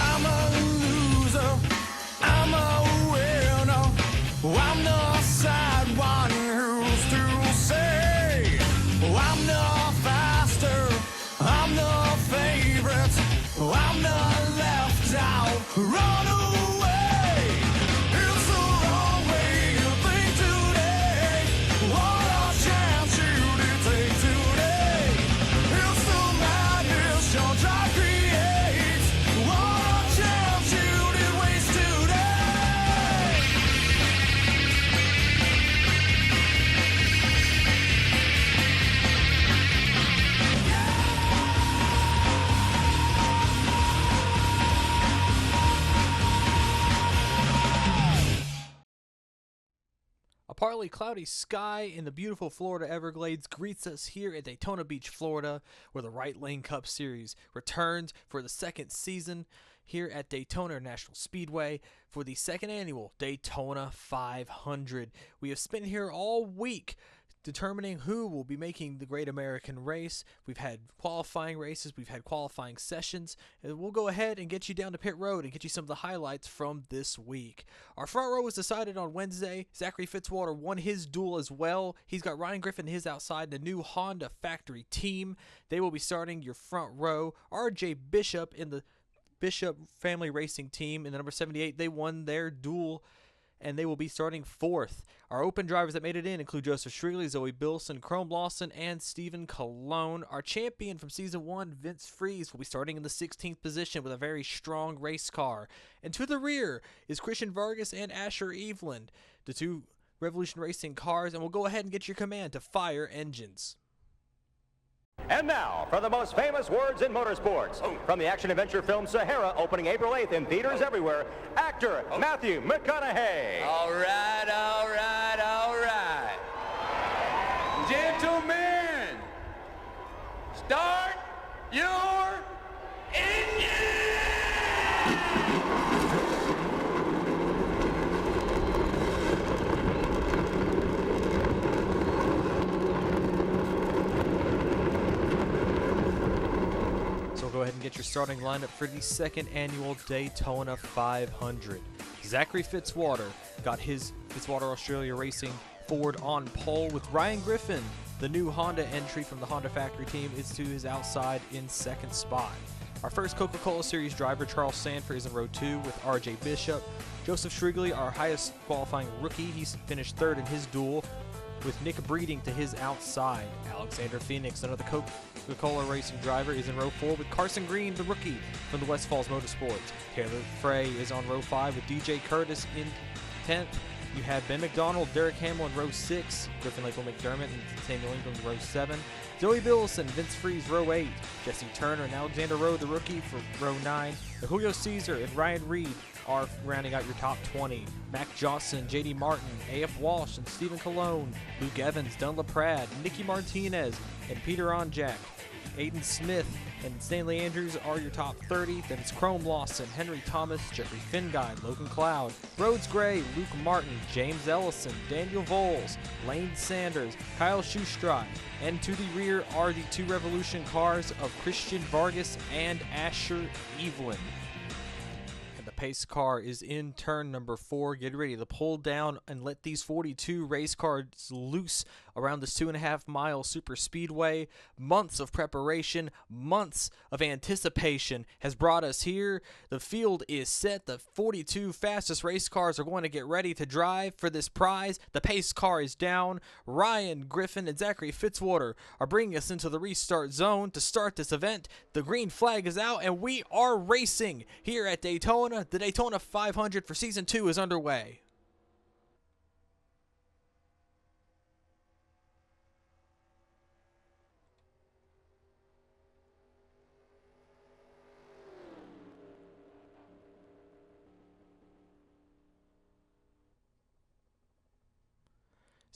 I'm a loser, I'm a winner, I'm the sad one who's to say, I'm the faster, I'm the favorite, I'm the left out, run away. It's the wrong way you think today, what a chance you did take today. It's the madness your drive creates, what a chance you did waste today. A partly cloudy sky in the beautiful Florida Everglades greets us here at Daytona Beach, Florida, where the Right Lane Cup Series returns for the second season here at Daytona International Speedway for the second annual Daytona 500. We have spent here all week determining who will be making the Great American Race. We've had qualifying races, we've had qualifying sessions, and we'll go ahead and get you down to pit road and get you some of the highlights from this week. Our front row was decided on Wednesday. Zachary Fitzwater won his duel as well. He's got Ryan Griffin his outside, the new Honda factory team. They will be starting your front row. RJ Bishop in the Bishop Family Racing Team in the number 78, they won their duel, and they will be starting fourth. Our open drivers that made it in include Joseph Shrigley, Zoe Bilson, Chrome Lawson, and Stephen Colon. Our champion from Season 1, Vince Freeze, will be starting in the 16th position with a very strong race car. And to the rear is Christian Vargas and Asher Eveland, the two Revolution Racing cars, and we'll go ahead and get your command to fire engines. And now, for the most famous words in motorsports, from the action-adventure film Sahara, opening April 8th in theaters everywhere, actor Matthew McConaughey. All right, all right, all right. Gentlemen, start your engine! Go ahead and get your starting lineup for the second annual Daytona 500. Zachary Fitzwater got his Fitzwater Australia Racing Ford on pole, with Ryan Griffin, the new Honda entry from the Honda factory team, is to his outside in second spot. Our first Coca-Cola Series driver, Charles Sanford, is in row 2 with RJ Bishop. Joseph Shrigley, our highest qualifying rookie, he's finished third in his duel, with Nick Breeding to his outside. Alexander Phoenix, another Coca-Cola Racing driver, is in row 4 with Carson Green, the rookie from the West Falls Motorsports. Taylor Frey is on row 5 with DJ Curtis in 10th. You have Ben McDonald, Derek Hamill in row 6, Griffin Lakeville McDermott and Samuel Ingram in row 7, Zoe Billson, Vince Freeze, row 8, Jesse Turner and Alexander Rowe, the rookie, for row 9, Julio Caesar and Ryan Reed are rounding out your top 20. Mac Johnson, J.D. Martin, A.F. Walsh, and Stephen Colon, Luke Evans, Don LaPrade, Nicky Martinez, and Peter Onjack. Aiden Smith and Stanley Andrews are your top 30. Then it's Chrome Lawson, Henry Thomas, Jeffrey Finguy, Logan Cloud, Rhodes Gray, Luke Martin, James Ellison, Daniel Voles, Lane Sanders, Kyle Shoestride. And to the rear are the two Revolution cars of Christian Vargas and Asher Eveland. Pace car is in turn number 4. Get ready to pull down and let these 42 race cars loose around this 2.5-mile super speedway. Months of preparation, months of anticipation has brought us here. The field is set. The 42 fastest race cars are going to get ready to drive for this prize. The pace car is down. Ryan Griffin and Zachary Fitzwater are bringing us into the restart zone to start this event. The green flag is out and we are racing here at Daytona. The Daytona 500 for Season 2 is underway.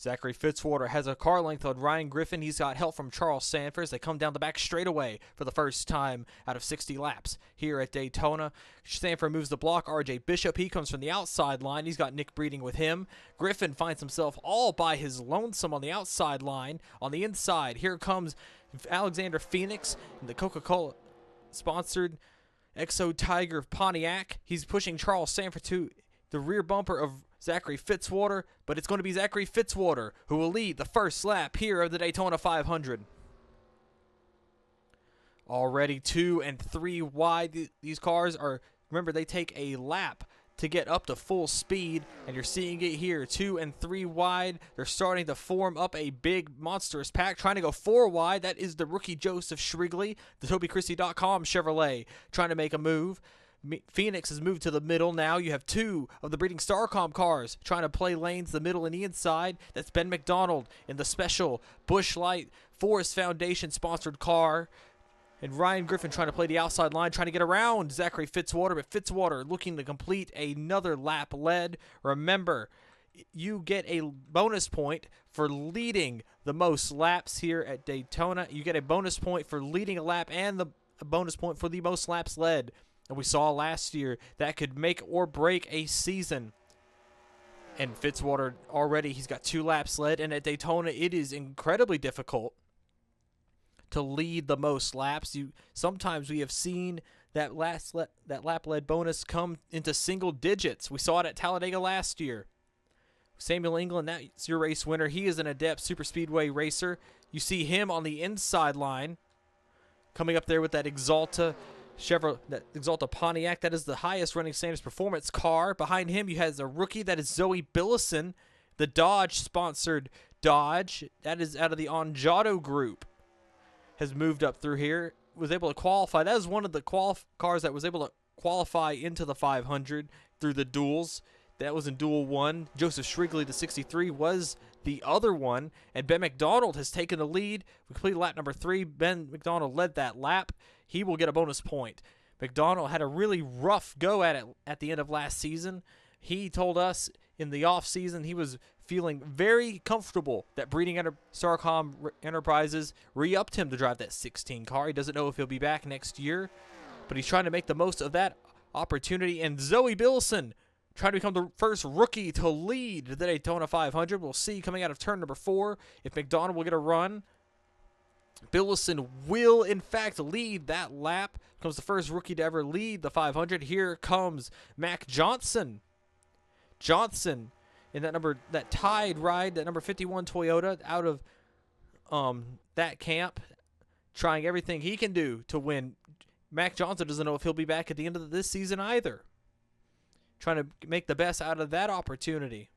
Zachary Fitzwater has a car length on Ryan Griffin. He's got help from Charles Sanford. They come down the back straightaway for the first time out of 60 laps here at Daytona. Sanford moves the block. RJ Bishop, he comes from the outside line. He's got Nick Breeding with him. Griffin finds himself all by his lonesome on the outside line. On the inside, here comes Alexander Phoenix in the Coca-Cola sponsored Exo Tiger Pontiac. He's pushing Charles Sanford to the rear bumper of Zachary Fitzwater, but it's going to be Zachary Fitzwater who will lead the first lap here of the Daytona 500. Already 2 and 3 wide. These cars are, remember, they take a lap to get up to full speed, and you're seeing it here, 2 and 3 wide. They're starting to form up a big monstrous pack, trying to go 4 wide. That is the rookie Joseph Shrigley, the TobyChristie.com Chevrolet, trying to make a move. Phoenix has moved to the middle now. You have 2 of the Breeding Starcom cars trying to play lanes, the middle and the inside. That's Ben McDonald in the special Busch Light Forest Foundation sponsored car. And Ryan Griffin trying to play the outside line, trying to get around Zachary Fitzwater, but Fitzwater looking to complete another lap led. Remember, you get a bonus point for leading the most laps here at Daytona. You get a bonus point for leading a lap and a bonus point for the most laps led. And we saw last year that could make or break a season. And Fitzwater already, he's got 2 laps led. And at Daytona, it is incredibly difficult to lead the most laps. Sometimes we have seen that lap led bonus come into single digits. We saw it at Talladega last year. Samuel England, that's your race winner. He is an adept super speedway racer. You see him on the inside line coming up there with that Exalta Chevrolet, that Exalta Pontiac. That is the highest running Sanders Performance car. Behind him, you have a rookie. That is Zoe Billison, the Dodge-sponsored Dodge. That is out of the Onjato group. Has moved up through here. Was able to qualify. That is one of the cars that was able to qualify into the 500 through the duels. That was in Duel 1. Joseph Shrigley, the 63, was the other one. And Ben McDonald has taken the lead. We completed lap number 3. Ben McDonald led that lap. He will get a bonus point. McDonald had a really rough go at it at the end of last season. He told us in the offseason he was feeling very comfortable that Breeding Starcom Enterprises re-upped him to drive that 16 car. He doesn't know if he'll be back next year, but he's trying to make the most of that opportunity. And Zoe Billison trying to become the first rookie to lead the Daytona 500. We'll see coming out of turn number 4 if McDonald will get a run. Billison will, in fact, lead that lap. Becomes the first rookie to ever lead the 500. Here comes Mac Johnson. Johnson in that tied ride, that number 51 Toyota out of that camp, trying everything he can do to win. Mac Johnson doesn't know if he'll be back at the end of this season either. Trying to make the best out of that opportunity.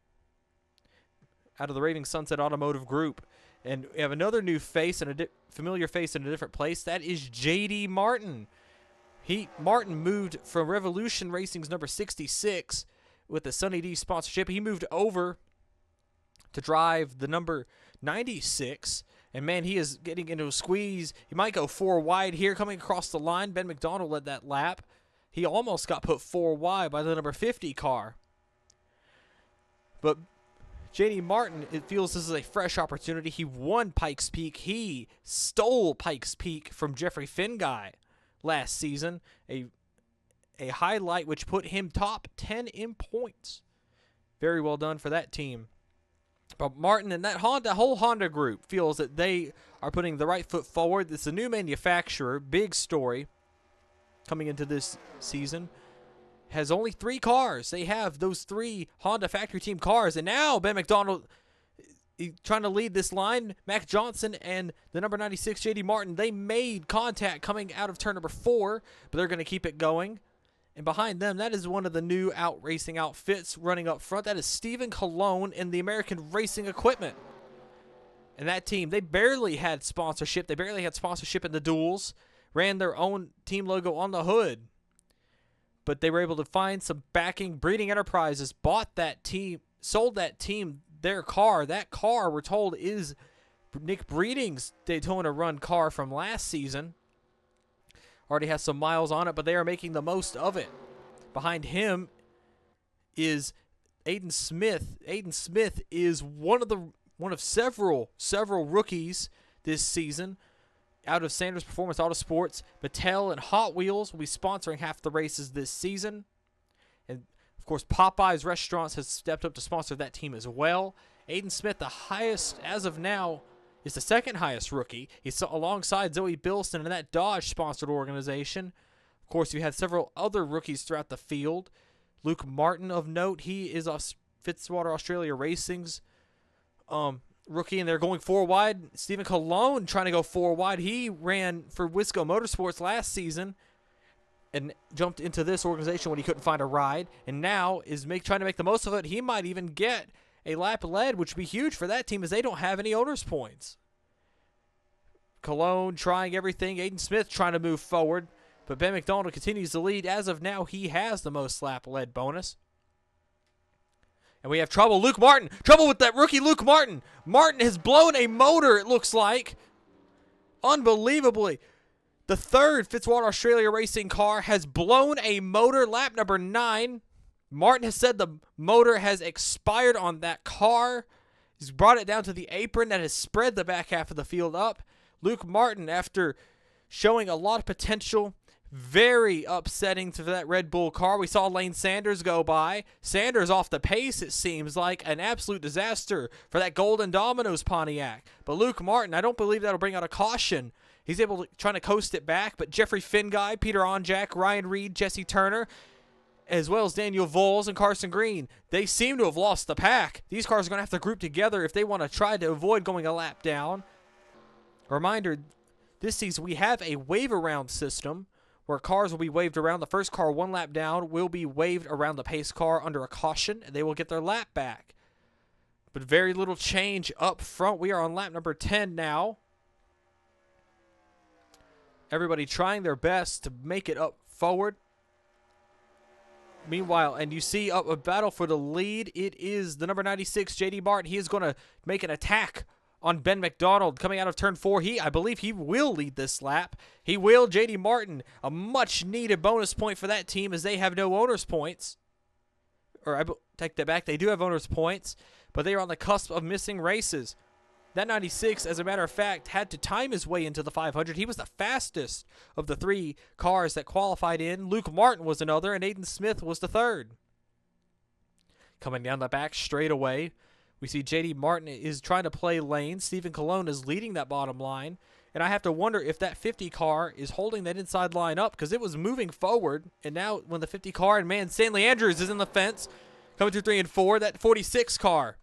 Out of the Raving Sunset Automotive Group. And we have another new face and a familiar face in a different place. That is J.D. Martin. Martin moved from Revolution Racing's number 66 with the Sunny D sponsorship. He moved over to drive the number 96. And, man, he is getting into a squeeze. He might go 4 wide here coming across the line. Ben McDonald led that lap. He almost got put 4 wide by the number 50 car. But J.D. Martin, it feels this is a fresh opportunity. He won Pikes Peak. He stole Pikes Peak from Jeffrey Finguy last season. A highlight which put him top 10 in points. Very well done for that team. But Martin and that whole Honda group feels that they are putting the right foot forward. It's a new manufacturer. Big story coming into this season. Has only 3 cars. They have those 3 Honda factory team cars. And now Ben McDonald trying to lead this line. Mac Johnson and the number 96 J.D. Martin, they made contact coming out of turn number 4, but they're going to keep it going. And behind them, that is one of the new racing outfits running up front. That is Stephen Colon in the American Racing Equipment. And that team, they barely had sponsorship. They barely had sponsorship in the duels. Ran their own team logo on the hood. But they were able to find some backing. Breeding Enterprises bought that team, sold that team their car. That car, we're told, is Nick Breeding's Daytona run car from last season. Already has some miles on it, but they are making the most of it. Behind him is Aiden Smith. Aiden Smith is one of the one of several rookies this season out of Sanders Performance Autosports. Mattel and Hot Wheels will be sponsoring half the races this season. And, of course, Popeye's Restaurants has stepped up to sponsor that team as well. Aiden Smith, the highest, as of now, is the second highest rookie. He's alongside Zoe Bilston in that Dodge-sponsored organization. Of course, you have several other rookies throughout the field. Luke Martin, of note, he is Fitzwater Australia Racing's rookie, and they're going 4 wide. Stephen Colon trying to go 4 wide. He ran for Wisco Motorsports last season and jumped into this organization when he couldn't find a ride, and now is trying to make the most of it. He might even get a lap led, which would be huge for that team as they don't have any owner's points. Cologne trying everything. Aiden Smith trying to move forward, but Ben McDonald continues to lead. As of now, he has the most lap led bonus. And we have trouble. Luke Martin. Trouble with that rookie Luke Martin. Martin has blown a motor, it looks like. Unbelievably. The third Fitzwater Australia Racing car has blown a motor. Lap number 9. Martin has said the motor has expired on that car. He's brought it down to the apron that has spread the back half of the field up. Luke Martin, after showing a lot of potential, very upsetting to that Red Bull car. We saw Lane Sanders go by. Sanders off the pace, it seems like an absolute disaster for that Golden Dominoes Pontiac. But Luke Martin, I don't believe that'll bring out a caution. He's able to trying to coast it back, but Jeffrey Finguy, Peter Onjack, Ryan Reed, Jesse Turner, as well as Daniel Voles and Carson Green, they seem to have lost the pack. These cars are going to have to group together if they want to try to avoid going a lap down. A reminder, this season we have a wave around system where cars will be waved around. The first car 1 lap down will be waved around the pace car under a caution, and they will get their lap back. But very little change up front. We are on lap number 10 now. Everybody trying their best to make it up forward. Meanwhile, and you see a battle for the lead. It is the number 96, J.D. Martin. He is going to make an attack on Ben McDonald coming out of turn 4. I believe he will lead this lap. He will. J.D. Martin, a much-needed bonus point for that team as they have no owner's points. Or I take that back. They do have owner's points, but they are on the cusp of missing races. That 96, as a matter of fact, had to time his way into the 500. He was the fastest of the 3 cars that qualified in. Luke Martin was another, and Aiden Smith was the third. Coming down the back straight away, we see J.D. Martin is trying to play lane. Stephen Colon is leading that bottom line. And I have to wonder if that 50 car is holding that inside line up because it was moving forward. And now when the 50 car, and man, Stanley Andrews is in the fence, coming through 3 and 4, that 46 car.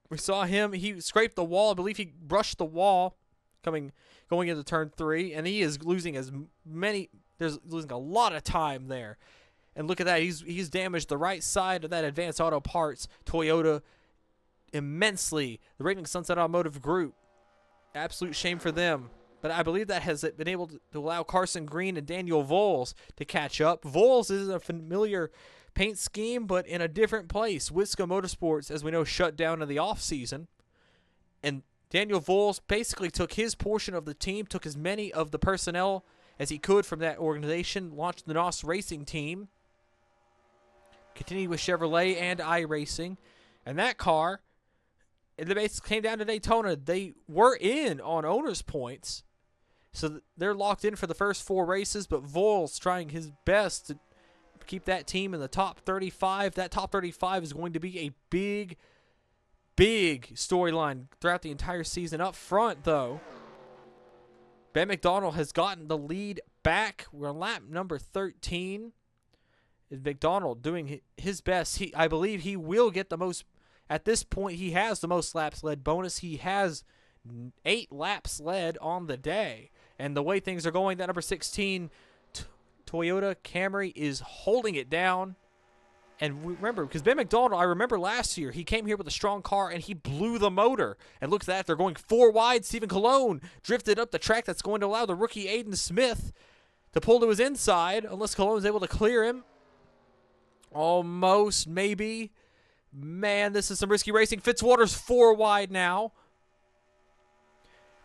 We saw him. He scraped the wall. I believe he brushed the wall going into turn 3, and he is losing losing a lot of time there. And look at that. He's damaged the right side of that Advanced Auto Parts Toyota immensely. The Raving Sunset Automotive Group. Absolute shame for them. But I believe that has been able to allow Carson Green and Daniel Voles to catch up. Voles is a familiar paint scheme, but in a different place. Wisco Motorsports, as we know, shut down in the offseason. And Daniel Voles basically took his portion of the team, took as many of the personnel as he could from that organization, launched the NOS Racing team, continued with Chevrolet and iRacing. And that car, it basically came down to Daytona. They were in on owner's points, so they're locked in for the first 4 races, but Voles trying his best to keep that team in the top 35. That top 35 is going to be a big storyline throughout the entire season. Up front, though, Ben McDonald has gotten the lead back. We're on lap number 13. Is McDonald doing his best? I believe he will get the most. At this point, he has the most laps led bonus. He has 8 laps led on the day. And the way things are going, that number 16 Toyota Camry is holding it down. And remember, because Ben McDonald, I remember last year, he came here with a strong car and he blew the motor. And look at that, they're going 4 wide. Stephen Colon drifted up the track. That's going to allow the rookie Aiden Smith to pull to his inside, unless Colon is able to clear him. Almost, maybe. Man, this is some risky racing. Fitzwater's 4 wide now.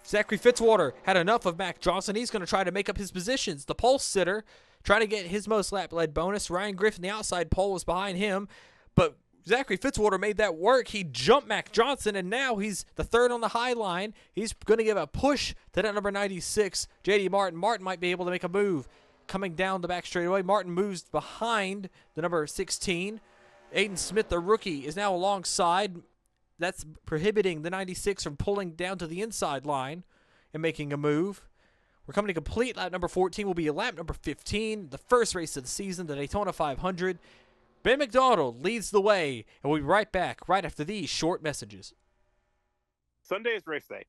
Zachary Fitzwater had enough of Mac Johnson. He's going to try to make up his positions. The pole sitter trying to get his most lap led bonus. Ryan Griffin, the outside pole, was behind him. But Zachary Fitzwater made that work. He jumped Mac Johnson, and now he's the third on the high line. He's going to give a push to that number 96, J.D. Martin. Martin might be able to make a move. Coming down the back straightaway, Martin moves behind the number 16. Aiden Smith, the rookie, is now alongside. That's prohibiting the 96 from pulling down to the inside line and making a move. We're coming to complete. Lap number 14 will be lap number 15, the first race of the season, the Daytona 500. Ben McDonald leads the way, and we'll be right back right after these short messages. Sunday is race day.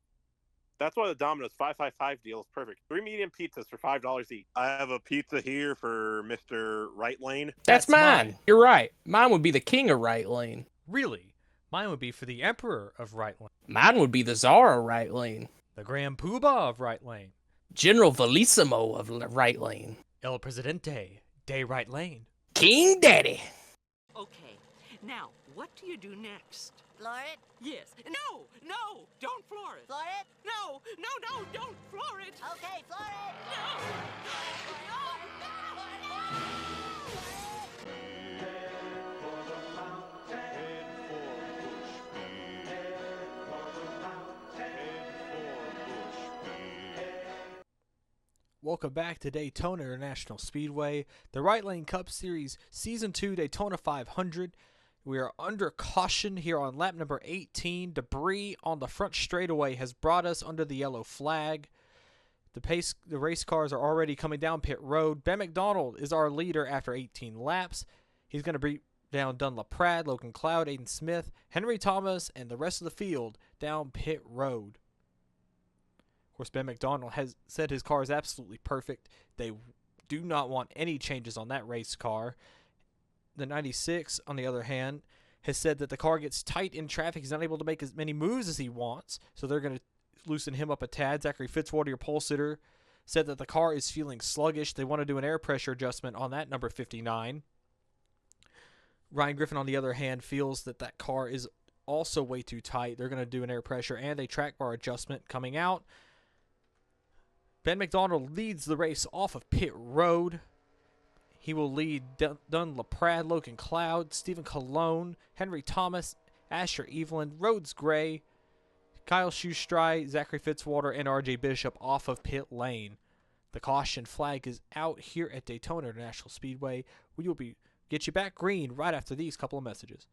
That's why the Domino's 555 deal is perfect. 3 medium pizzas for $5 each. I have a pizza here for Mr. Right Lane. That's mine. You're right. Mine would be the king of right lane. Really? Mine would be for the Emperor of Right Lane. Mine would be the czar of right lane. The Grand Poobah of Right Lane. General Velissimo of right lane. El Presidente de Right Lane. King Daddy. Okay, now, what do you do next? Floor it? Yes. No, no, don't floor it. Floor it? No, no, no, don't floor it. Okay, floor it. No, Welcome back to Daytona International Speedway, the Right Lane Cup Series Season 2 Daytona 500. We are under caution here on lap number 18. Debris on the front straightaway has brought us under the yellow flag. The race cars are already coming down pit road. Ben McDonald is our leader after 18 laps. He's going to bring down Dunlop Pratt, Logan Cloud, Aiden Smith, Henry Thomas, and the rest of the field down pit road. Of course, Ben McDonald has said his car is absolutely perfect. They do not want any changes on that race car. The 96, on the other hand, has said that the car gets tight in traffic. He's not able to make as many moves as he wants, so they're going to loosen him up a tad. Zachary Fitzwater, your pole sitter, said that the car is feeling sluggish. They want to do an air pressure adjustment on that number 59. Ryan Griffin, on the other hand, feels that that car is also way too tight. They're going to do an air pressure and a track bar adjustment coming out. Ben McDonald leads the race off of pit road. He will lead Dunlop Pratt, Logan Cloud, Stephen Colon, Henry Thomas, Asher Evelyn, Rhodes Gray, Kyle Schustry, Zachary Fitzwater, and RJ Bishop off of pit lane. The caution flag is out here at Daytona International Speedway. We will get you back green right after these couple of messages.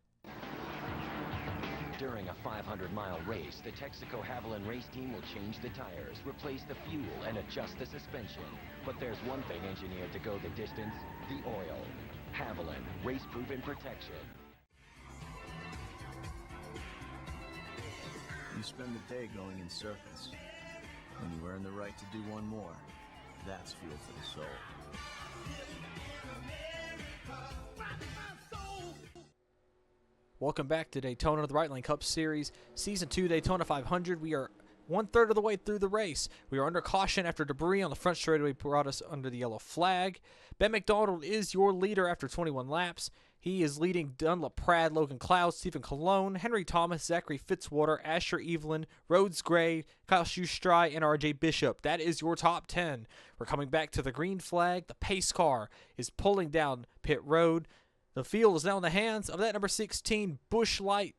During a 500-mile race, the Texaco Haviland race team will change the tires, replace the fuel, and adjust the suspension. But there's one thing engineered to go the distance: the oil. Haviland, race-proven protection. You spend the day going in circles, and you earn the right to do one more. That's fuel for the soul. Welcome back to Daytona, the Right Lane Cup Series, Season 2 Daytona 500. We are 1/3 of the way through the race. We are under caution after debris on the front straightaway brought us under the yellow flag. Ben McDonald is your leader after 21 laps. He is leading Dunlop Pratt, Logan Cloud, Stephen Colon, Henry Thomas, Zachary Fitzwater, Asher Evelyn, Rhodes Gray, Kyle Schustry, and RJ Bishop. That is your top 10. We're coming back to the green flag. The pace car is pulling down pit road. The field is now in the hands of that number 16 Busch Light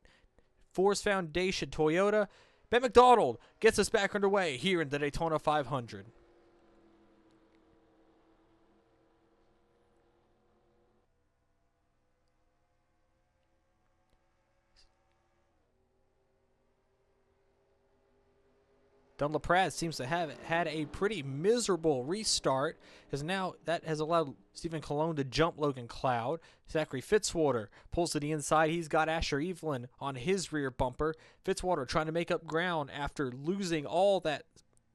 Force Foundation Toyota. Ben McDonald gets us back underway here in the Daytona 500. Dunlop Pratt seems to have had a pretty miserable restart, as now that has allowed Stephen Colon to jump Logan Cloud. Zachary Fitzwater pulls to the inside. He's got Asher Evelyn on his rear bumper. Fitzwater trying to make up ground after losing all that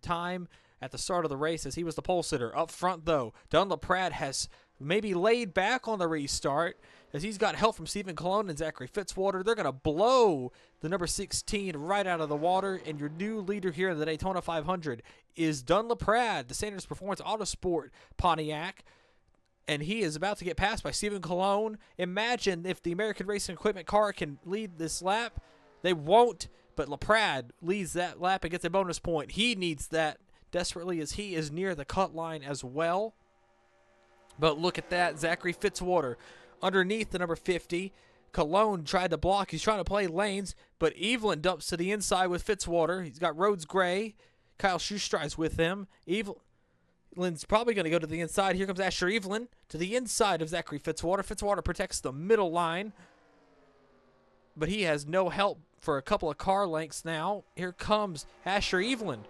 time at the start of the race as he was the pole sitter. Up front, though, Dunlop Pratt has maybe laid back on the restart as he's got help from Stephen Colon and Zachary Fitzwater. They're going to blow the number 16 right out of the water, and your new leader here in the Daytona 500 is Dunlop Pratt, the Sanders Performance Autosport Pontiac, and he is about to get passed by Stephen Colon. Imagine if the American Racing Equipment car can lead this lap. They won't, but LaPrade leads that lap and gets a bonus point. He needs that desperately as he is near the cut line as well. But look at that, Zachary Fitzwater underneath the number 50. Cologne tried to block. He's trying to play lanes, but Evelyn dumps to the inside with Fitzwater. He's got Rhodes Gray. Kyle Schustrei's with him. Evelyn's probably going to go to the inside. Here comes Asher Evelyn to the inside of Zachary Fitzwater. Fitzwater protects the middle line, but he has no help for a couple of car lengths now. Here comes Asher Evelyn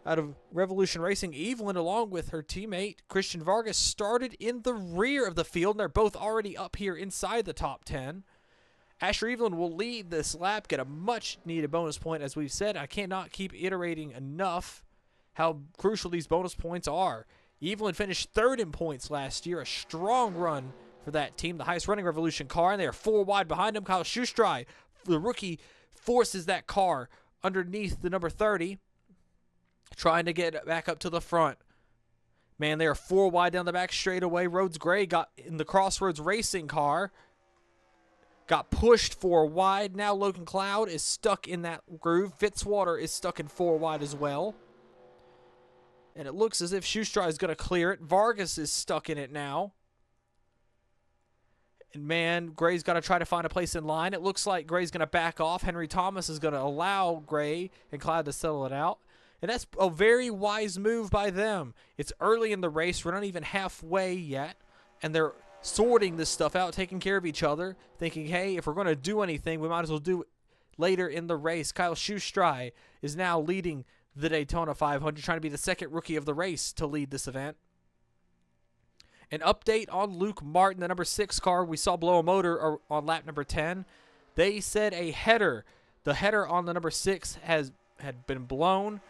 out of Revolution Racing. Evelyn, along with her teammate Christian Vargas, started in the rear of the field, and they're both already up here inside the top 10. Asher Evelyn will lead this lap, get a much-needed bonus point. As we've said, I cannot keep iterating enough how crucial these bonus points are. Evelyn finished 3rd in points last year, a strong run for that team, the highest running Revolution car, and they are 4 wide behind him. Kyle Schustrai, the rookie, forces that car underneath the number 30, trying to get back up to the front. Man, they are 4 wide down the back straightaway. Rhodes Gray got in the Crossroads Racing car, got pushed 4 wide. Now Logan Cloud is stuck in that groove. Fitzwater is stuck in 4 wide as well. And it looks as if Schustrai is going to clear it. Vargas is stuck in it now. And man, Gray's got to try to find a place in line. It looks like Gray's going to back off. Henry Thomas is going to allow Gray and Cloud to settle it out. And that's a very wise move by them. It's early in the race. We're not even halfway yet. And they're sorting this stuff out, taking care of each other, thinking, hey, if we're going to do anything, we might as well do it later in the race. Kyle Schustrai is now leading the Daytona 500, trying to be the 2nd rookie of the race to lead this event. An update on Luke Martin, the number 6 car. We saw blow a motor on lap number 10. They said a header. The header on the number 6 had been blown.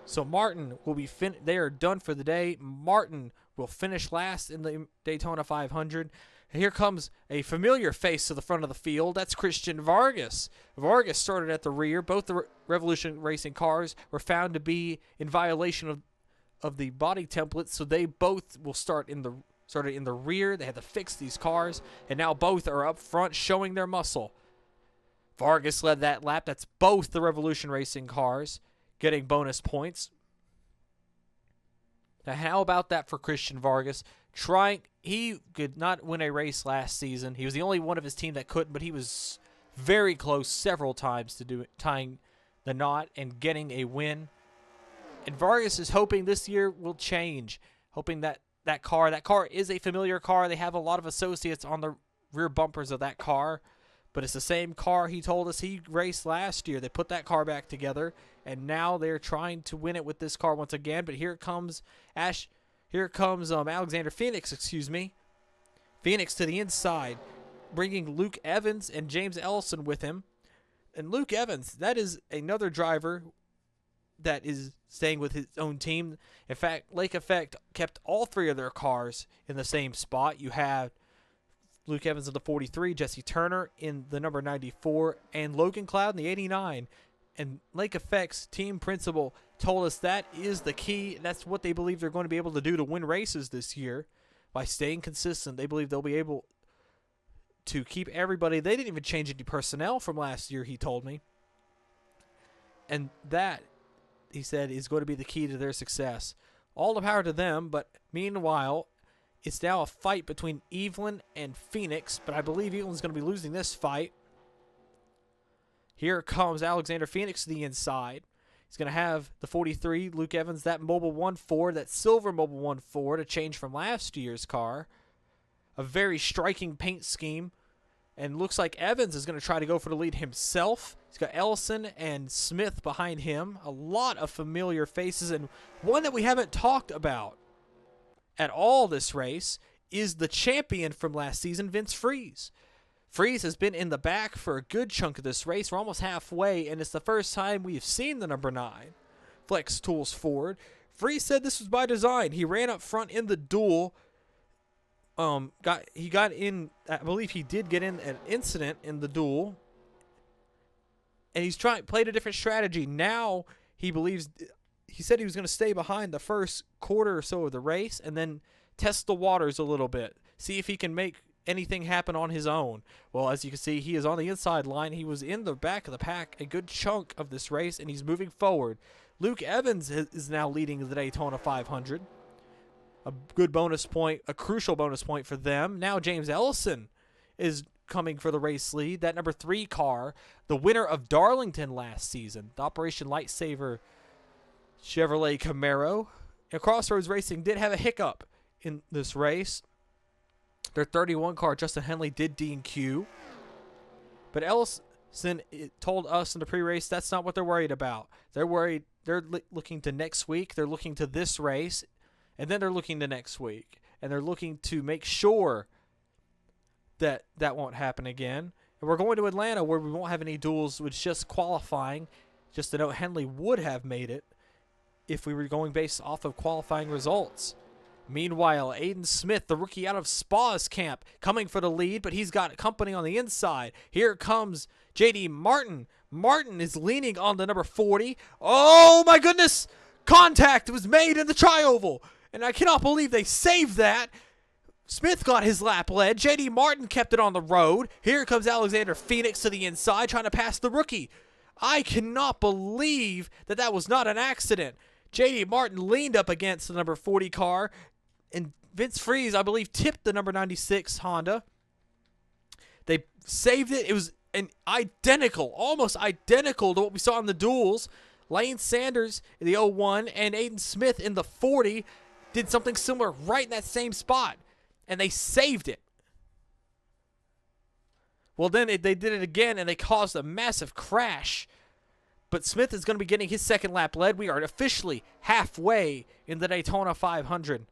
So Martin will be they are done for the day. Martin will finish last in the Daytona 500. Here comes a familiar face to the front of the field. That's Christian Vargas. Vargas started at the rear. Both the Revolution Racing cars were found to be in violation of the body template, so they both will started in the rear. They had to fix these cars, and now both are up front showing their muscle. Vargas led that lap. That's both the Revolution Racing cars getting bonus points. Now, how about that for Christian Vargas? He could not win a race last season. He was the only one of his team that couldn't, but he was very close several times to tying the knot and getting a win. And Vargas is hoping this year will change, hoping that car is a familiar car. They have a lot of associates on the rear bumpers of that car, but it's the same car he told us he raced last year. They put that car back together, and now they're trying to win it with this car once again. But here comes Alexander Phoenix, Phoenix to the inside, bringing Luke Evans and James Ellison with him. And Luke Evans, that is another driver that is staying with his own team. In fact, Lake Effect kept all 3 of their cars in the same spot. You have Luke Evans in the 43, Jesse Turner in the number 94, and Logan Cloud in the 89. And Lake Effect's team principal told us that is the key. That's what they believe they're going to be able to do to win races this year. By staying consistent, they believe they'll be able to keep everybody. They didn't even change any personnel from last year, he told me. And that, he said, is going to be the key to their success. All the power to them, but meanwhile, it's now a fight between Evelyn and Phoenix, but I believe Evelyn's going to be losing this fight. Here comes Alexander Phoenix to the inside. He's going to have the 43, Luke Evans, that Mobile 1 Ford, that silver Mobile 1 Ford, a change from last year's car. A very striking paint scheme. And looks like Evans is going to try to go for the lead himself. He's got Ellison and Smith behind him. A lot of familiar faces. And one that we haven't talked about at all this race is the champion from last season, Vince Freeze. Freeze has been in the back for a good chunk of this race. We're almost halfway, and it's the first time we've seen the number 9, Flex Tools Ford. Freeze said this was by design. He ran up front in the duel. He got in, I believe he did get in an incident in the duel. And he's played a different strategy. Now he said he was going to stay behind the first quarter or so of the race and then test the waters a little bit. See if he can make anything happen on his own. Well, as you can see, he is on the inside line. He was in the back of the pack a good chunk of this race, and he's moving forward. Luke Evans is now leading the Daytona 500. A good bonus point, a crucial bonus point for them. Now James Ellison is coming for the race lead. That number 3 car, the winner of Darlington last season, the Operation Lightsaber Chevrolet Camaro. And Crossroads Racing did have a hiccup in this race. Their 31 car, Justin Henley, did D&Q. But Ellison told us in the pre-race that's not what they're worried about. They're worried. They're looking to next week. They're looking to this race. And then they're looking to next week. And they're looking to make sure that that won't happen again. And we're going to Atlanta where we won't have any duels with just qualifying. Just to note, Henley would have made it if we were going based off of qualifying results. Meanwhile, Aiden Smith, the rookie out of Spa's camp, coming for the lead, but he's got company on the inside. Here comes J.D. Martin. Martin is leaning on the number 40. Oh, my goodness! Contact was made in the tri-oval, and I cannot believe they saved that. Smith got his lap led. J.D. Martin kept it on the road. Here comes Alexander Phoenix to the inside, trying to pass the rookie. I cannot believe that that was not an accident. J.D. Martin leaned up against the number 40 car, and Vince Freeze, I believe, tipped the number 96 Honda. They saved it. It was almost identical to what we saw in the duels. Lane Sanders in the 01 and Aiden Smith in the 40 did something similar right in that same spot, and they saved it. Well, then they did it again, and they caused a massive crash. But Smith is going to be getting his second lap led. We are officially halfway in the Daytona 500.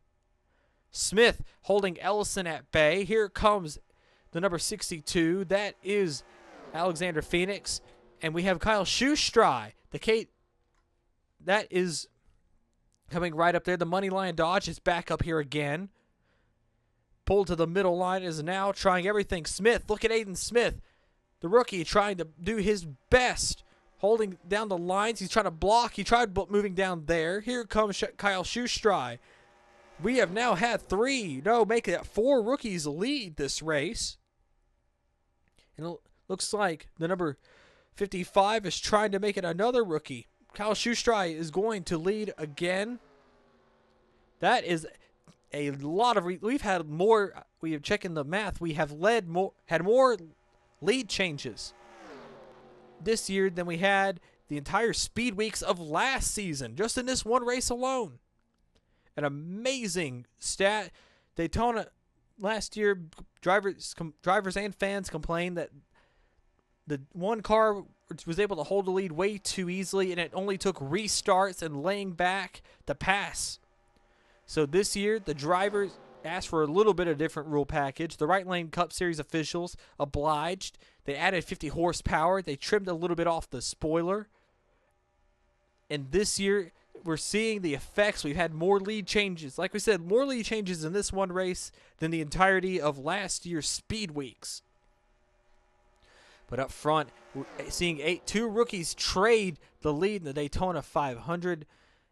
Smith holding Ellison at bay. Here comes the number 62. That is Alexander Phoenix. And we have Kyle Schustrai. That is coming right up there. The money line Dodge is back up here again. Pulled to the middle line, is now trying everything. Smith, look at Aiden Smith. The rookie trying to do his best. Holding down the lines. He's trying to block. He tried moving down there. Here comes Kyle Schustrai. We have now had 4 rookies lead this race. And it looks like the number 55 is trying to make it another rookie. Kyle Schustrai is going to lead again. That is a lot of... we've had more... We have checking the math. We have had more lead changes this year than we had the entire speed weeks of last season, just in this one race alone. An amazing stat. Daytona last year, drivers and fans complained that the one car was able to hold the lead way too easily, and it only took restarts and laying back to pass. So this year, the drivers asked for a little bit of different rule package. The Right Lane Cup Series officials obliged. They added 50 horsepower. They trimmed a little bit off the spoiler. And this year, we're seeing the effects. We've had more lead changes. Like we said, more lead changes in this one race than the entirety of last year's speed weeks. But up front, we're seeing 2 rookies trade the lead in the Daytona 500.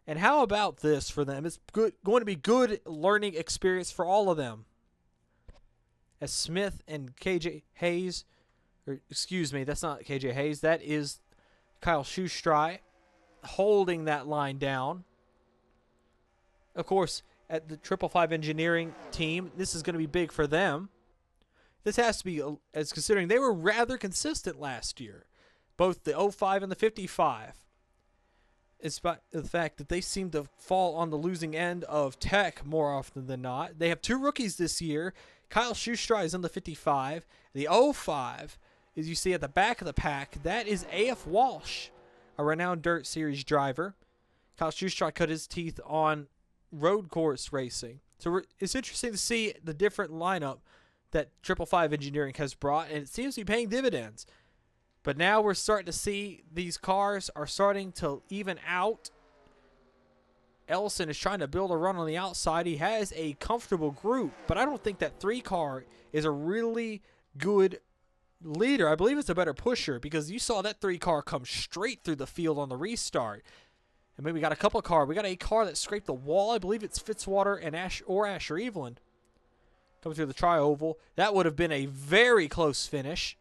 And how about this for them? It's going to be good learning experience for all of them. As Smith and KJ Hayes, or excuse me, that's not KJ Hayes. That is Kyle Schustrai holding that line down. Of course, at the 555 Engineering team, this is going to be big for them. This has to be, as considering they were rather consistent last year, both the 05 and the 55. Despite the fact that they seem to fall on the losing end of tech more often than not. They have 2 rookies this year. Kyle Schustrai is in the 55. The 05, as you see at the back of the pack, that is A.F. Walsh, a renowned dirt series driver. Kyle Schustrai cut his teeth on road course racing. So it's interesting to see the different lineup that 555 Engineering has brought, and it seems to be paying dividends. But now we're starting to see these cars are starting to even out. Ellison is trying to build a run on the outside. He has a comfortable group, but I don't think that 3 car is a really good leader. I believe it's a better pusher because you saw that 3 car come straight through the field on the restart. And maybe we got a couple of cars. We got a car that scraped the wall. I believe it's Fitzwater and Asher Evelyn coming through the tri-oval. That would have been a very close finish.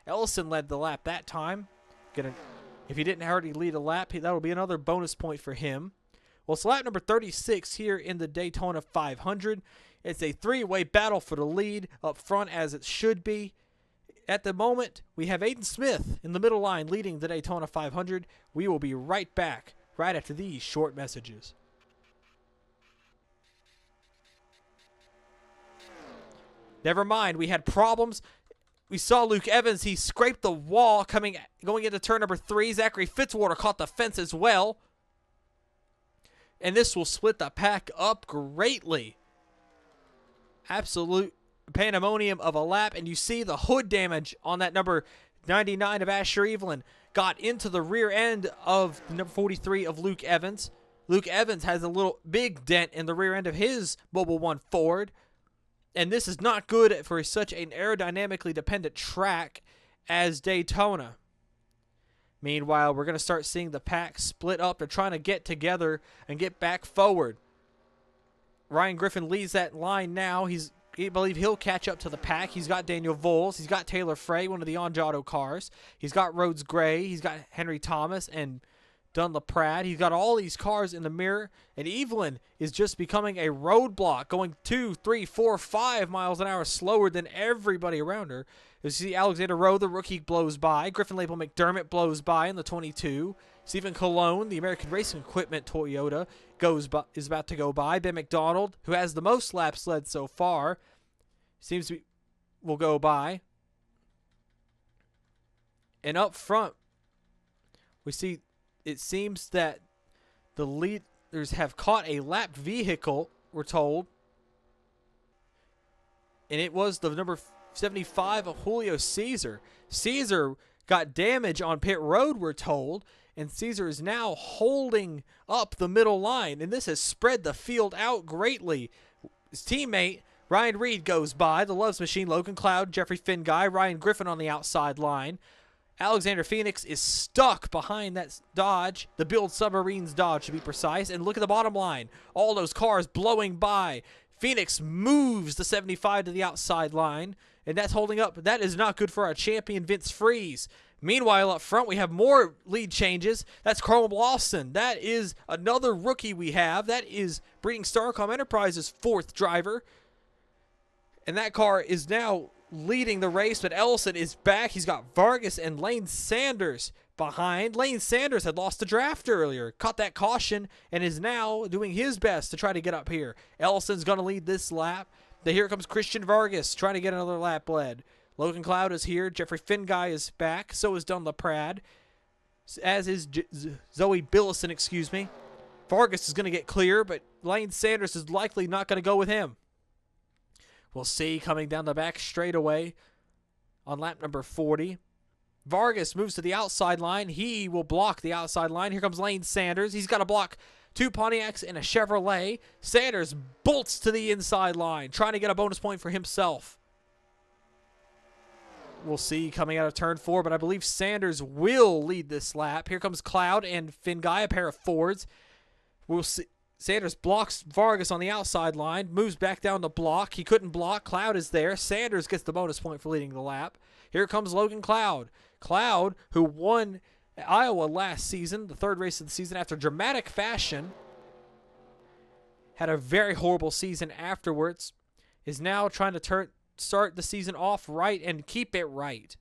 Ellison led the lap that time. If he didn't already lead a lap, that will be another bonus point for him. Well, it's lap number 36 here in the Daytona 500. It's a 3-way battle for the lead up front, as it should be. at the moment, we have Aiden Smith in the middle line leading the Daytona 500. We will be right back right after these short messages. Never mind, we had problems. We saw Luke Evans. He scraped the wall going into turn number 3. Zachary Fitzwater caught the fence as well. And this will split the pack up greatly. Absolute pandemonium of a lap. And you see the hood damage on that number 99 of Asher Evelyn got into the rear end of the number 43 of Luke Evans. Luke Evans has a little big dent in the rear end of his Mobil 1 Ford. And this is not good for such an aerodynamically dependent track as Daytona. Meanwhile, we're going to start seeing the pack split up. They're trying to get together and get back forward. Ryan Griffin leads that line now. I believe he'll catch up to the pack. He's got Daniel Voles. He's got Taylor Frey, one of the Onjato cars. He's got Rhodes Gray. He's got Henry Thomas and Dunlap Pratt. He's got all these cars in the mirror, and Evelyn is just becoming a roadblock, going 2, 3, 4, 5 miles an hour slower than everybody around her. You see Alexander Rowe, the rookie, blows by. Griffin Label McDermott blows by in the 22. Stephen Colon, the American Racing Equipment Toyota, is about to go by. Ben McDonald, who has the most laps led so far, will go by. And up front, we see it seems that the leaders have caught a lapped vehicle, we're told. And it was the number 75 of Julio Caesar. Caesar got damage on pit road, we're told. And Caesar is now holding up the middle line. And this has spread the field out greatly. His teammate, Ryan Reed, goes by. The Loves Machine, Logan Cloud, Jeffrey Finguy, Ryan Griffin on the outside line. Alexander Phoenix is stuck behind that Dodge, the Build Submarines Dodge to be precise. And look at the bottom line. All those cars blowing by. Phoenix moves the 75 to the outside line, and that's holding up. That is not good for our champion, Vince Freeze. Meanwhile, up front, we have more lead changes. That's Carl Lawson. That is another rookie we have. That is Breeding Starcom Enterprises' 4th driver. And that car is now leading the race, but Ellison is back. He's got Vargas and Lane Sanders behind. Lane Sanders had lost the draft earlier, caught that caution, and is now doing his best to try to get up here. Ellison's going to lead this lap. Then here comes Christian Vargas trying to get another lap led. Logan Cloud is here. Jeffrey Finguy is back. So is Dunlap Pratt. As is Zoe Billison, excuse me. Vargas is going to get clear, but Lane Sanders is likely not going to go with him. We'll see coming down the back straightaway on lap number 40. Vargas moves to the outside line. He will block the outside line. Here comes Lane Sanders. He's got to block 2 Pontiacs and a Chevrolet. Sanders bolts to the inside line, trying to get a bonus point for himself. We'll see coming out of turn 4, but I believe Sanders will lead this lap. Here comes Cloud and Finguy, a pair of Fords. We'll see. Sanders blocks Vargas on the outside line, moves back down the block. He couldn't block. Cloud is there. Sanders gets the bonus point for leading the lap. Here comes Logan Cloud. Cloud, who won Iowa last season, the 3rd race of the season, after dramatic fashion, had a very horrible season afterwards, is now trying to start the season off right and keep it right.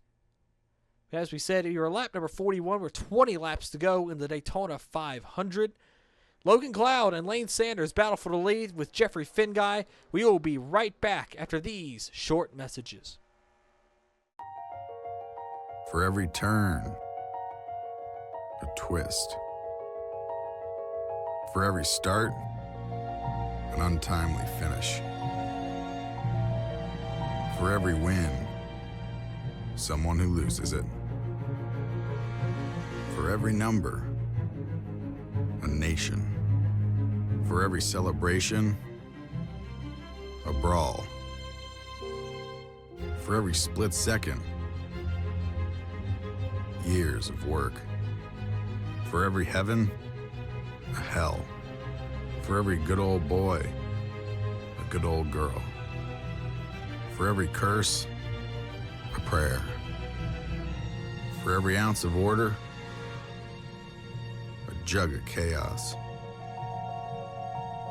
As we said, you're lap number 41 with 20 laps to go in the Daytona 500. Logan Cloud and Lane Sanders battle for the lead with Jeffrey Finguy. We will be right back after these short messages. For every turn, a twist. For every start, an untimely finish. For every win, someone who loses it. For every number, a nation. For every celebration, a brawl. For every split second, years of work. For every heaven, a hell. For every good old boy, a good old girl. For every curse, a prayer. For every ounce of order, a jug of chaos.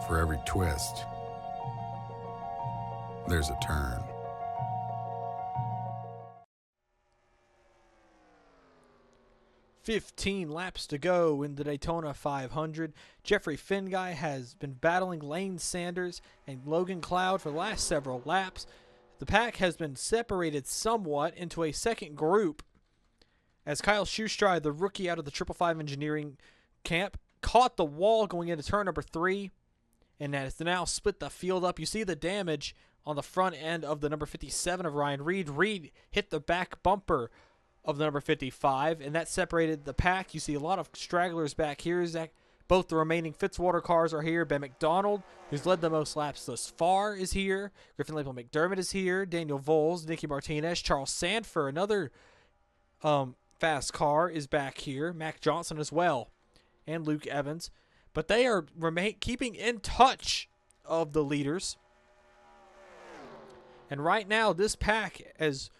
For every twist, there's a turn. 15 laps to go in the Daytona 500. Jeffrey Finguy has been battling Lane Sanders and Logan Cloud for the last several laps. The pack has been separated somewhat into a second group as Kyle Shoestride, the rookie out of the 555 Engineering camp, caught the wall going into turn number 3 and has now split the field up. You see the damage on the front end of the number 57 of Ryan Reed. Reed hit the back bumper of the number 55, and that separated the pack. You see a lot of stragglers back here. Both the remaining Fitzwater cars are here. Ben McDonald, who's led the most laps thus far, is here. Griffin Lapel McDermott is here. Daniel Voles, Nicky Martinez, Charles Sanford, another fast car, is back here. Mac Johnson as well, and Luke Evans. But they are keeping in touch of the leaders. And right now, this pack has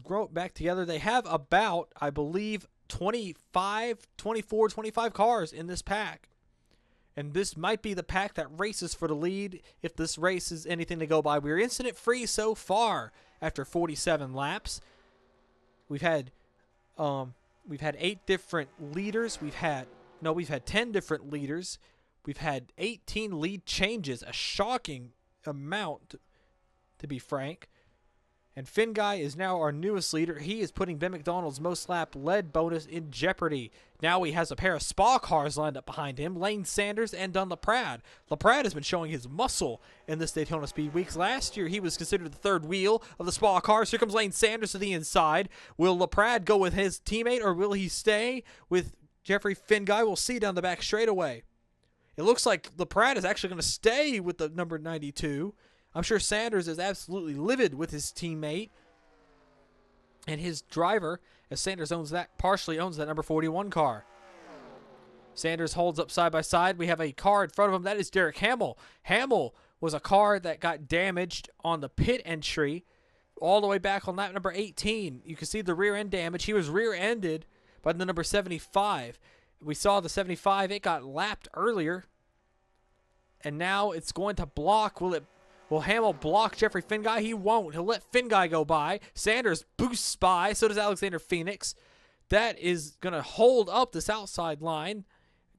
grown back together. They have about, I believe, 25 cars in this pack. And this might be the pack that races for the lead if this race is anything to go by. We're incident-free so far after 47 laps. We've had 8 different leaders. We've had 10 different leaders. We've had 18 lead changes, a shocking amount, to be frank. And Finguy is now our newest leader. He is putting Ben McDonald's most lap lead bonus in jeopardy. Now he has a pair of Spa cars lined up behind him, Lane Sanders and Dunn LaPrade. LaPrade has been showing his muscle in this Daytona Speed Weeks. Last year, he was considered the third wheel of the Spa cars. Here comes Lane Sanders to the inside. Will LaPrade go with his teammate, or will he stay with Jeffrey Finguy? We'll see down the back straightaway. It looks like LaPrade is actually going to stay with the number 92. I'm sure Sanders is absolutely livid with his teammate and his driver, as Sanders partially owns that number 41 car. Sanders holds up side by side. We have a car in front of him. That is Derek Hamill. Hamill was a car that got damaged on the pit entry all the way back on lap number 18. You can see the rear end damage. He was rear-ended by the number 75. We saw the 75. It got lapped earlier, and now it's going to block. Will Hamill block Jeffrey Finguy? He won't. He'll let Finguy go by. Sanders boosts by. So does Alexander Phoenix. That is going to hold up this outside line.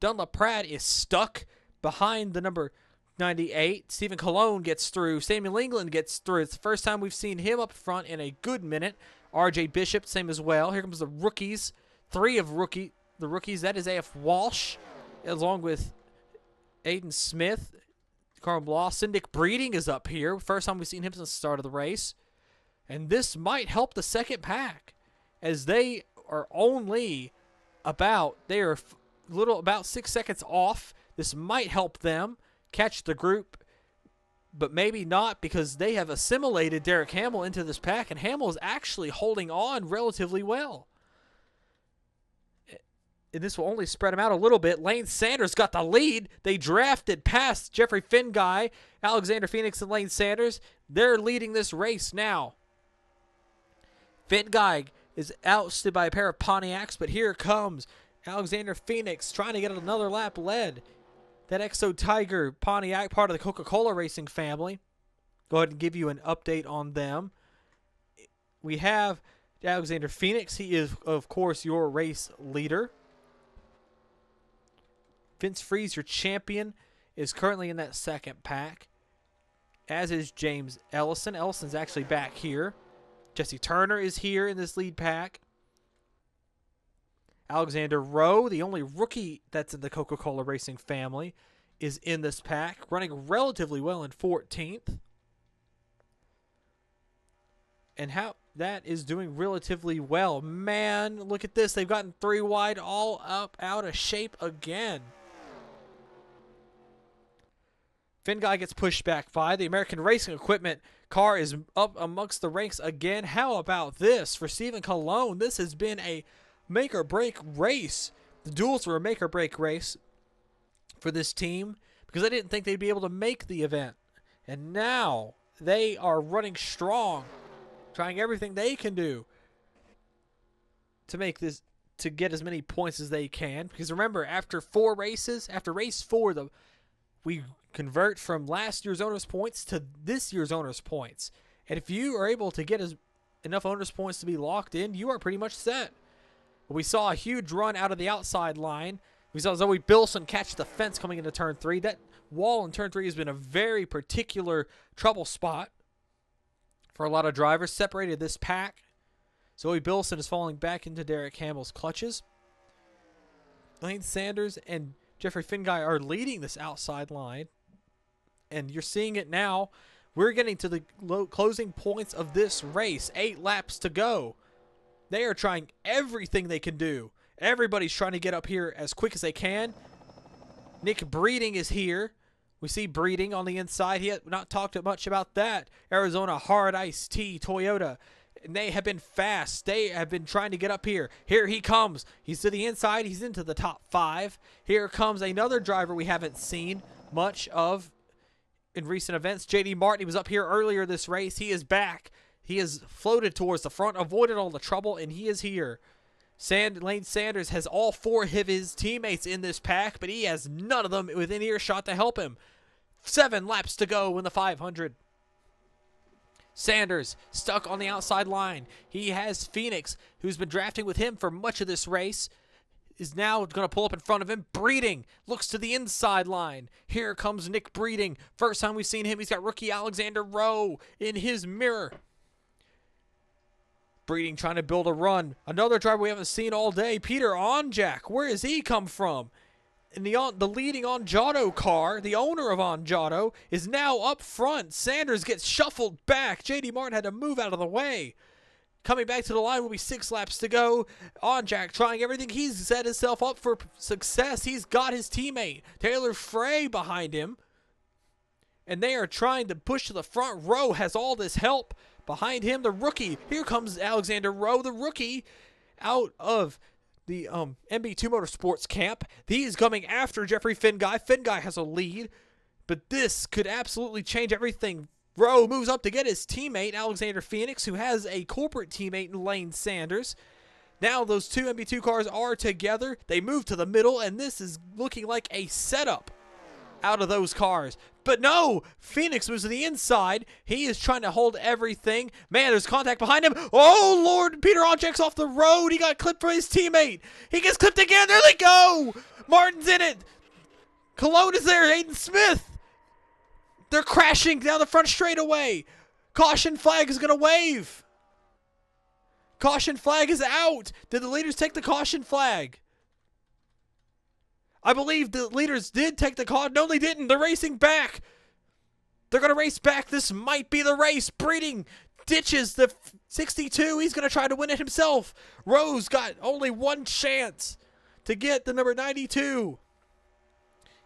Dunn LaPrade is stuck behind the number 98. Stephen Colon gets through. Samuel England gets through. It's the first time we've seen him up front in a good minute. RJ Bishop, same as well. Here comes the rookies. The rookies. That is AF Walsh, along with Aiden Smith. Carl Bloss. Syndic Breeding is up here. First time we've seen him since the start of the race. And this might help the second pack, as they are only about 6 seconds off. This might help them catch the group, but maybe not, because they have assimilated Derek Hamill into this pack, and Hamill is actually holding on relatively well. And this will only spread him out a little bit. Lane Sanders got the lead. They drafted past Jeffrey Finguy, Alexander Phoenix, and Lane Sanders. They're leading this race now. Finguy is ousted by a pair of Pontiacs, but here comes Alexander Phoenix trying to get another lap led. That Exo Tiger Pontiac, part of the Coca-Cola racing family. Go ahead and give you an update on them. We have Alexander Phoenix. He is, of course, your race leader. Vince Freeze, your champion, is currently in that second pack, as is James Ellison. Ellison's actually back here. Jesse Turner is here in this lead pack. Alexander Rowe, the only rookie that's in the Coca-Cola racing family, is in this pack, running relatively well in 14th. And how that is doing relatively well. Man, look at this. They've gotten 3 wide, all up out of shape again. Finguy gets pushed back by. The American Racing Equipment car is up amongst the ranks again. How about this for Stephen Colon? This has been a make-or-break race. The duels were a make-or-break race for this team, because I didn't think they'd be able to make the event. And now they are running strong, trying everything they can do to make this, to get as many points as they can. Because remember, after 4 races, after race 4, we convert from last year's owner's points to this year's owner's points. And if you are able to get enough owner's points to be locked in, you are pretty much set. But we saw a huge run out of the outside line. We saw Zoe Bilson catch the fence coming into turn 3. That wall in turn 3 has been a very particular trouble spot for a lot of drivers. Separated this pack. Zoe Bilson is falling back into Derek Hamill's clutches. Lane Sanders and Jeffrey Finguy are leading this outside line. And you're seeing it now. We're getting to the closing points of this race. 8 laps to go. They are trying everything they can do. Everybody's trying to get up here as quick as they can. Nick Breeding is here. We see Breeding on the inside. He had not talked much about that. Arizona Hard Ice Tea Toyota. And they have been fast. They have been trying to get up here. Here he comes. He's to the inside. He's into the top 5. Here comes another driver we haven't seen much of in recent events. JD Martin, he was up here earlier this race. He is back. He has floated towards the front, avoided all the trouble, and he is here. Lane Sanders has all 4 of his teammates in this pack, but he has none of them within earshot to help him. 7 laps to go in the 500. Sanders stuck on the outside line. He has Phoenix, who's been drafting with him for much of this race, is now going to pull up in front of him. Breeding looks to the inside line. Here comes Nick Breeding. First time we've seen him, he's got rookie Alexander Rowe in his mirror. Breeding trying to build a run. Another driver we haven't seen all day, Peter Onjak. Where has he come from? And the leading Onjato car, the owner of Onjato, is now up front. Sanders gets shuffled back. JD Martin had to move out of the way. Coming back to the line will be 6 laps to go. Onjak trying everything. He's set himself up for success. He's got his teammate, Taylor Frey, behind him. And they are trying to push to the front. Rowe has all this help. Behind him, the rookie. Here comes Alexander Rowe, the rookie, out of the MB2 Motorsports camp. He is coming after Jeffrey Finguy. Finguy has a lead, but this could absolutely change everything. Rowe moves up to get his teammate, Alexander Phoenix, who has a corporate teammate in Lane Sanders. Now those 2 MB2 cars are together. They move to the middle, and this is looking like a setup out of those cars. But no, Phoenix moves to the inside. He is trying to hold everything. Man, there's contact behind him. Oh, Lord, Peter Onjak's off the road. He got clipped by his teammate. He gets clipped again. There they go. Martin's in it. Cologne is there. Aiden Smith. They're crashing down the front straightaway. Caution flag is going to wave. Caution flag is out. Did the leaders take the caution flag? I believe the leaders did take the caution. No, they didn't. They're racing back. They're going to race back. This might be the race. Breeding ditches the 62. He's going to try to win it himself. Rose got only 1 chance to get the number 92.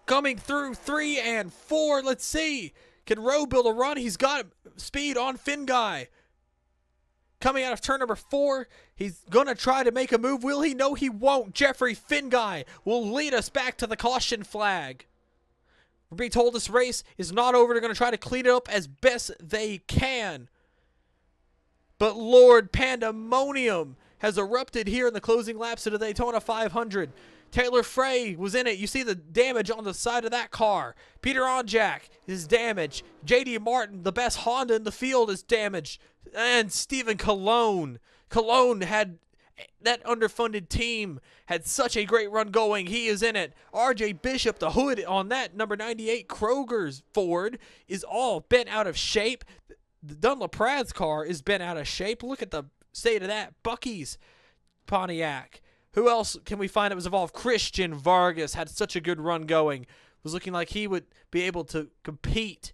Coming through 3 and 4. Let's see. Can Rowe build a run? He's got speed on Finguy. Coming out of turn number 4, he's going to try to make a move. Will he? No, he won't. Jeffrey Finguy will lead us back to the caution flag. We're being told this race is not over. They're going to try to clean it up as best they can. But Lord, pandemonium has erupted here in the closing laps of the Daytona 500. Taylor Frey was in it. You see the damage on the side of that car. Peter Onjak is damaged. JD Martin, the best Honda in the field, is damaged. And Stephen Cologne. Cologne had that underfunded team, had such a great run going. He is in it. RJ Bishop, the hood on that number 98 Kroger's Ford, is all bent out of shape. The Dunlop Prad's car is bent out of shape. Look at the state of that. Bucky's Pontiac. Who else can we find that was involved? Christian Vargas had such a good run going. Was looking like he would be able to compete.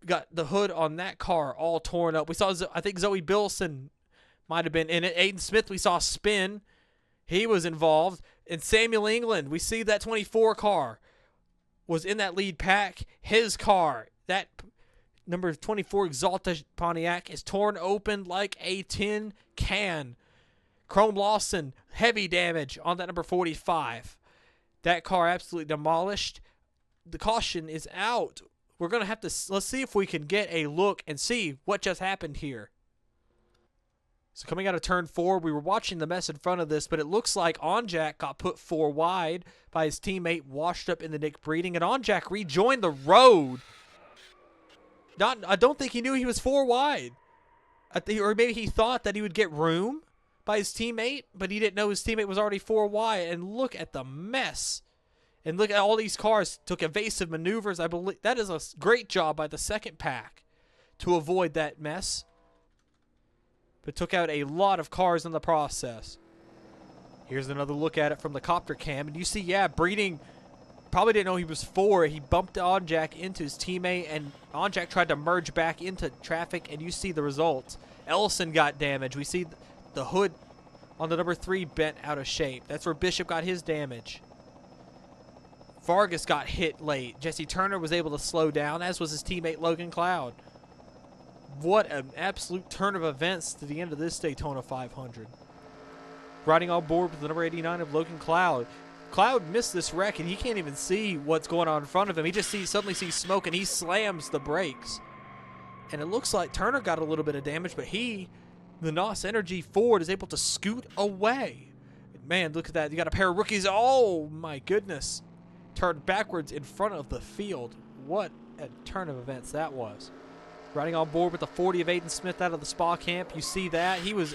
Got the hood on that car all torn up. We saw, I think Zoe Bilson might have been in it. Aiden Smith, we saw spin. He was involved. And Samuel England, we see that 24 car was in that lead pack. His car, that number 24 Exalta Pontiac, is torn open like a tin can. Chrome Lawson, heavy damage on that number 45. That car absolutely demolished. The caution is out. We're going to have to, let's see if we can get a look and see what just happened here. So coming out of turn 4, we were watching the mess in front of this, but it looks like Onjak got put 4 wide by his teammate, washed up into Nick Breeding, and Onjak rejoined the road. I don't think he knew he was 4 wide. Or maybe he thought that he would get room, by his teammate, but he didn't know his teammate was already 4 wide. And look at the mess. And look at all these cars took evasive maneuvers. I believe that is a great job by the second pack to avoid that mess. But took out a lot of cars in the process. Here's another look at it from the copter cam. And you see, yeah, Breeding probably didn't know he was 4. He bumped Onjack into his teammate, and Onjack tried to merge back into traffic, and you see the results. Ellison got damaged. We see the hood on the number 3 bent out of shape. That's where Bishop got his damage. Vargas got hit late. Jesse Turner was able to slow down, as was his teammate Logan Cloud. What an absolute turn of events to the end of this Daytona 500. Riding on board with the number 89 of Logan Cloud. Cloud missed this wreck, and he can't even see what's going on in front of him. He just suddenly sees smoke, and he slams the brakes. And it looks like Turner got a little bit of damage, but the NOS Energy Ford is able to scoot away. Man, look at that. You got a pair of rookies. Oh, my goodness. Turned backwards in front of the field. What a turn of events that was. Riding on board with the 40 of Aiden Smith out of the spa camp. You see that. He was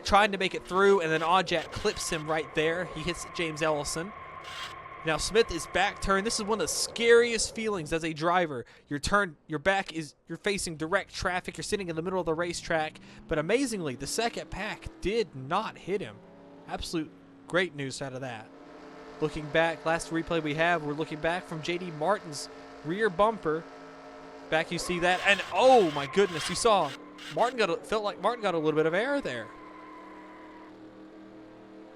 trying to make it through, and then Onjack clips him right there. He hits James Ellison. Now Smith is back turned. This is one of the scariest feelings as a driver. You're facing direct traffic. You're sitting in the middle of the racetrack. But amazingly, the second pack did not hit him. Absolute great news out of that. Looking back, last replay we have, we're looking back from J.D. Martin's rear bumper. Back you see that, and oh my goodness, you saw felt like Martin got a little bit of air there.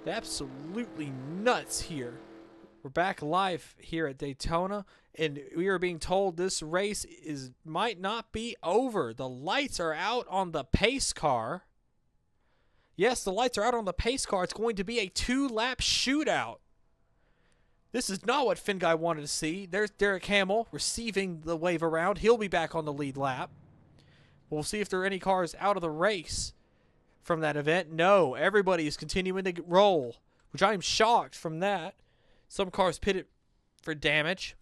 Absolutely nuts here. We're back live here at Daytona, and we are being told this race might not be over. The lights are out on the pace car. Yes, the lights are out on the pace car. It's going to be a 2-lap shootout. This is not what Finn Guy wanted to see. There's Derek Hamill receiving the wave around. He'll be back on the lead lap. We'll see if there are any cars out of the race from that event. No, everybody is continuing to roll, which I'm shocked from that. Some cars pitted for damage.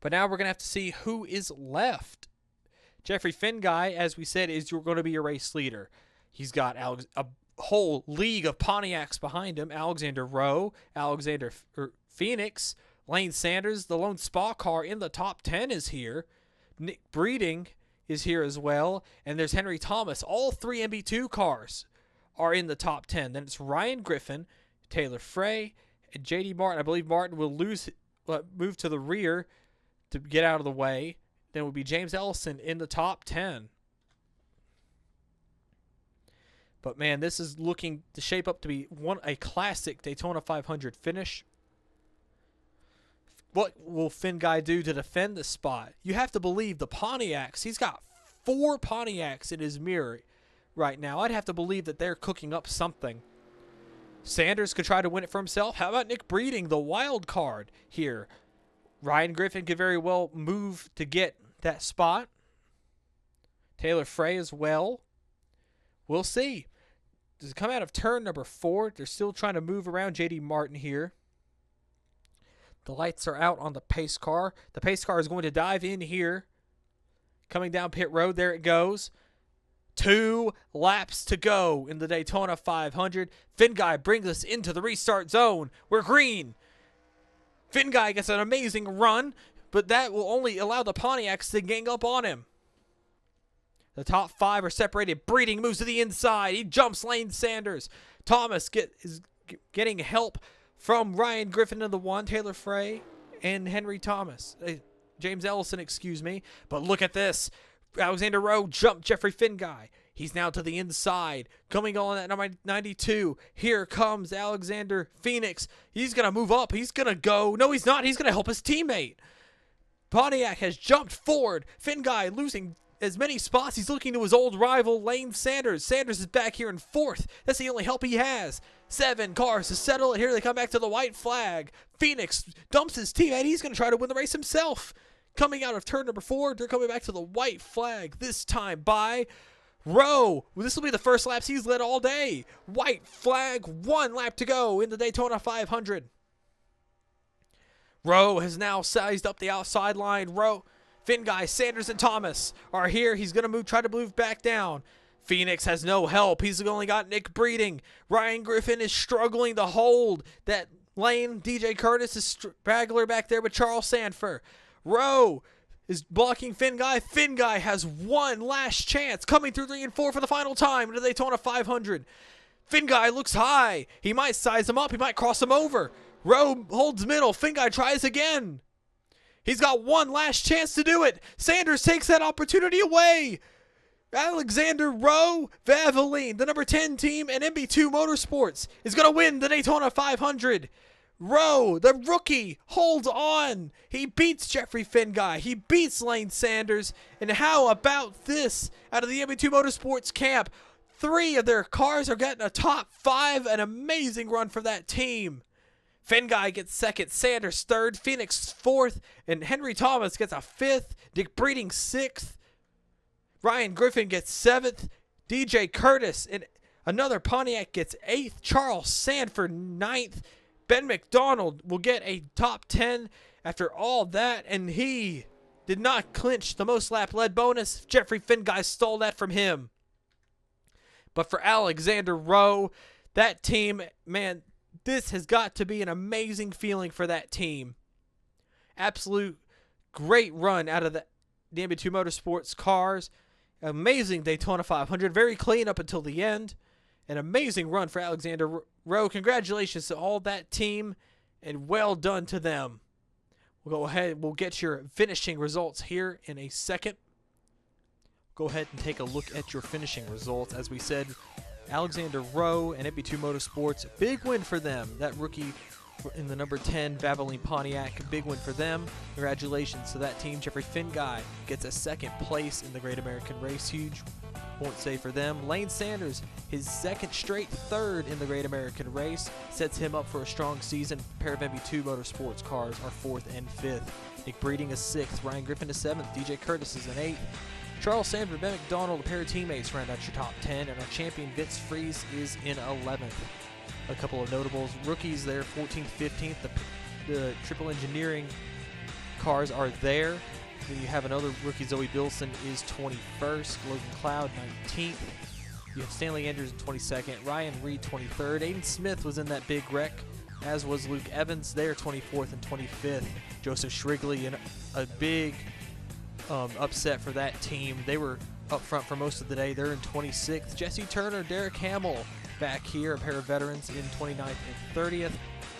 But now we're going to have to see who is left. Jeffrey Finn Guy, as we said, is going to be your race leader. He's got a whole league of Pontiacs behind him. Alexander Rowe, Alexander Phoenix, Lane Sanders, the lone spa car in the top 10 is here. Nick Breeding is here as well. And there's Henry Thomas. All 3 MB2 cars are in the top 10. Then it's Ryan Griffin, Taylor Frey, and J.D. Martin. I believe Martin will move to the rear to get out of the way. Then it will be James Ellison in the top 10. But, man, this is looking to shape up to be a classic Daytona 500 finish. What will Finn Guy do to defend this spot? You have to believe the Pontiacs. He's got 4 Pontiacs in his mirror right now. I'd have to believe that they're cooking up something. Sanders could try to win it for himself. How about Nick Breeding, the wild card here? Ryan Griffin could very well move to get that spot. Taylor Frey as well. We'll see. Does it come out of turn number 4? They're still trying to move around J.D. Martin here. The lights are out on the pace car. The pace car is going to dive in here. Coming down pit road. There it goes. 2 laps to go in the Daytona 500. Finn Guy brings us into the restart zone. We're green. Finn Guy gets an amazing run, but that will only allow the Pontiacs to gang up on him. The top 5 are separated. Breeding moves to the inside. He jumps Lane Sanders. Thomas is getting help from Ryan Griffin in the 1, Taylor Frey, and Henry Thomas. James Ellison, excuse me. But look at this. Alexander Rowe jumped Jeffrey Finn Guy. He's now to the inside. Coming on at number 92. Here comes Alexander Phoenix. He's going to move up. He's going to go. No, he's not. He's going to help his teammate. Pontiac has jumped forward. Finn Guy losing as many spots. He's looking to his old rival, Lane Sanders. Sanders is back here in 4th. That's the only help he has. 7 cars to settle it. Here they come back to the white flag. Phoenix dumps his teammate. He's going to try to win the race himself. Coming out of turn number 4, they're coming back to the white flag, this time by Rowe. This will be the first laps he's led all day. White flag, 1 lap to go in the Daytona 500. Rowe has now sized up the outside line. Rowe, Finn Guy, Sanders, and Thomas are here. He's going to try to move back down. Phoenix has no help. He's only got Nick Breeding. Ryan Griffin is struggling to hold that lane. DJ Curtis is straggler back there with Charles Sanford. Rowe is blocking Finn Guy. Finn Guy has one last chance, coming through 3 and 4 for the final time in the Daytona 500. Finn Guy looks high. He might size him up. He might cross him over. Rowe holds middle. Finn Guy tries again. He's got one last chance to do it. Sanders takes that opportunity away. Alexander Rowe, Valvoline, the number 10 team, and MB2 Motorsports is going to win the Daytona 500. Rowe, the rookie, holds on. He beats Jeffrey Finn Guy. He beats Lane Sanders. And how about this out of the MB2 Motorsports camp? 3 of their cars are getting a top 5. An amazing run for that team. Finn Guy gets 2nd, Sanders 3rd, Phoenix 4th, and Henry Thomas gets a 5th. Dick Breeding 6th. Ryan Griffin gets 7th. DJ Curtis and another Pontiac gets 8th. Charles Sanford 9th. Ben McDonald will get a top 10 after all that, and he did not clinch the most lap led bonus. Jeffrey Finn Guy stole that from him. But for Alexander Rowe, that team, man, this has got to be an amazing feeling for that team. Absolute great run out of the MB2 Motorsports cars. Amazing Daytona 500. Very clean up until the end. An amazing run for Alexander Rowe. Congratulations to all that team, and well done to them. We'll go ahead. We'll get your finishing results here in a second. Go ahead and take a look at your finishing results. As we said, Alexander Rowe and MB2 Motorsports, big win for them. That rookie in the number 10 Valvoline Pontiac, big win for them. Congratulations to that team. Jeffrey Finn Guy gets a 2nd place in the Great American Race. Huge, won't say for them. Lane Sanders, his 2nd straight 3rd in the Great American Race, sets him up for a strong season. A pair of MB2 Motorsports cars are 4th and 5th. Nick Breeding is 6th. Ryan Griffin is 7th. DJ Curtis is an 8th. Charles Sanford, Ben McDonald, a pair of teammates round out your top 10, and our champion Vince Freeze is in 11th. A couple of notables, rookies there, 14th, 15th. The Triple Engineering cars are there. Then you have another rookie, Zoe Bilson, is 21st. Logan Cloud, 19th. You have Stanley Andrews in 22nd. Ryan Reed, 23rd. Aiden Smith was in that big wreck, as was Luke Evans. They are 24th and 25th. Joseph Shrigley in a big upset for that team. They were up front for most of the day. They're in 26th. Jesse Turner, Derek Hamill back here, a pair of veterans in 29th and 30th.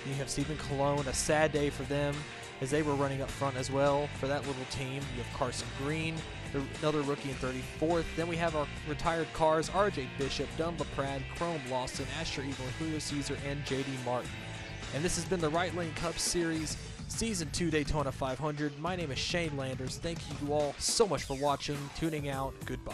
You have Stephen Colon, a sad day for them as they were running up front as well for that little team. You have Carson Green, another rookie in 34th. Then we have our retired cars, RJ Bishop, Dunn LaPrade, Chrome Lawson, Asher Eagle, Julio Caesar, and JD Martin. And this has been the Right Lane Cup Series Season 2 Daytona 500. My name is Shane Landers. Thank you all so much for watching, tuning out. Goodbye.